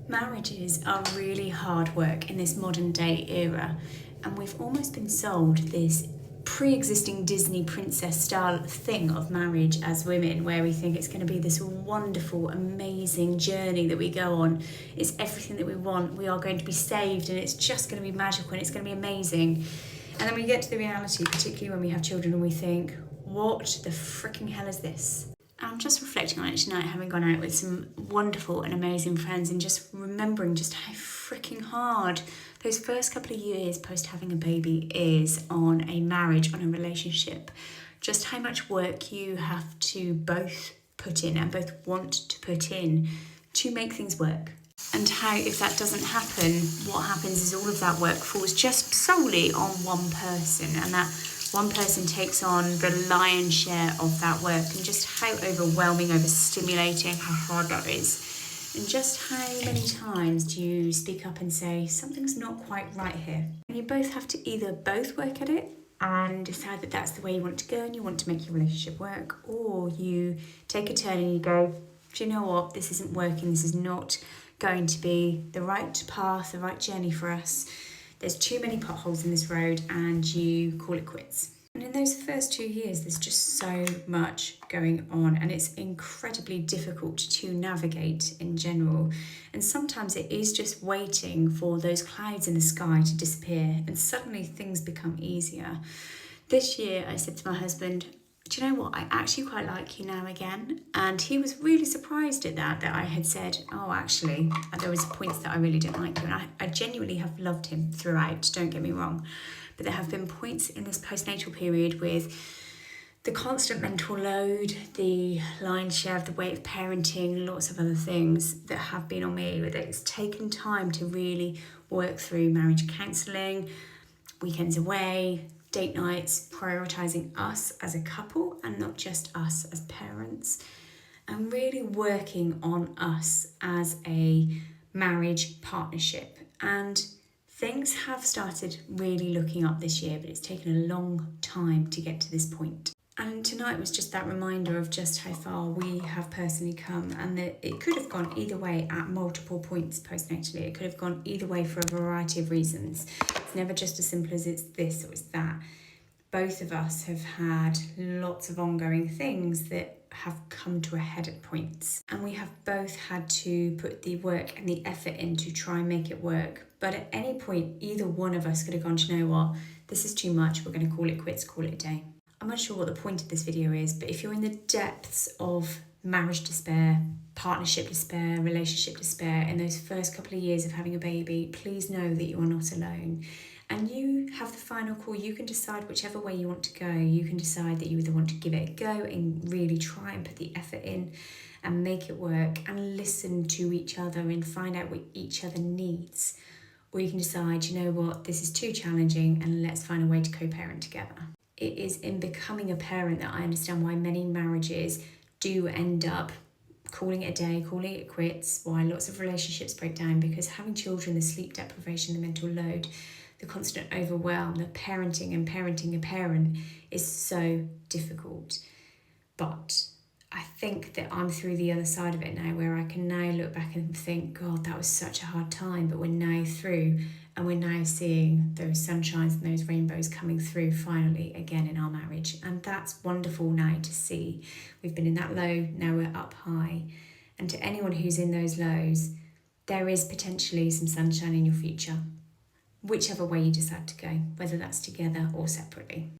Marriages are really hard work in this modern day era, and we've almost been sold this pre-existing Disney princess style thing of marriage as women, where we think it's going to be this wonderful, amazing journey that we go on. It's everything that we want. We are going to be saved, and it's just going to be magical, and it's going to be amazing. And then we get to the reality, particularly when we have children, and we think, what the freaking hell is this? I'm just reflecting on it tonight, having gone out with some wonderful and amazing friends, and just remembering just how freaking hard those first couple of years post having a baby is on a marriage, on a relationship. Just how much work you have to both put in and both want to put in to make things work. And how, if that doesn't happen, what happens is all of that work falls just solely on one person, and that one person takes on the lion's share of that work, and just how overwhelming, overstimulating, how hard that is. And just how many times do you speak up and say, something's not quite right here? And you both have to either both work at it and decide that that's the way you want to go and you want to make your relationship work, or you take a turn and you go, do you know what, this isn't working, this is not going to be the right path, the right journey for us. There's too many potholes in this road, and you call it quits. And in those first 2 years, there's just so much going on, and it's incredibly difficult to navigate in general. And sometimes it is just waiting for those clouds in the sky to disappear, and suddenly things become easier. This year, I said to my husband, do you know what, I actually quite like you now again. And he was really surprised at that I had said, oh, actually, there was points that I really didn't like you. And I genuinely have loved him throughout, don't get me wrong. But there have been points in this postnatal period with the constant mental load, the lion's share of the weight of parenting, lots of other things that have been on me, that it's taken time to really work through marriage counselling, weekends away, date nights, prioritising us as a couple and not just us as parents, and really working on us as a marriage partnership. And things have started really looking up this year, but it's taken a long time to get to this point. And tonight was just that reminder of just how far we have personally come, and that it could have gone either way at multiple points postnatally. It could have gone either way for a variety of reasons. It's never just as simple as it's this or it's that. Both of us have had lots of ongoing things that have come to a head at points, and we have both had to put the work and the effort in to try and make it work. But at any point, either one of us could have gone, do you know what, this is too much, we're going to call it quits, call it a day. I'm not sure what the point of this video is, but if you're in the depths of marriage despair, partnership despair, relationship despair, in those first couple of years of having a baby, please know that you are not alone. And you have the final call. You can decide whichever way you want to go. You can decide that you either want to give it a go and really try and put the effort in and make it work and listen to each other and find out what each other needs. Or you can decide, you know what, this is too challenging and let's find a way to co-parent together. It is in becoming a parent that I understand why many marriages do end up calling it a day, calling it quits, why lots of relationships break down, because having children, the sleep deprivation, the mental load, the constant overwhelm, the parenting and parenting a parent is so difficult. But I think that I'm through the other side of it now, where I can now look back and think, God, that was such a hard time, but we're now through, and we're now seeing those sunshines and those rainbows coming through finally again in our marriage. And that's wonderful now to see. We've been in that low, now we're up high. And to anyone who's in those lows, there is potentially some sunshine in your future, whichever way you decide to go, whether that's together or separately.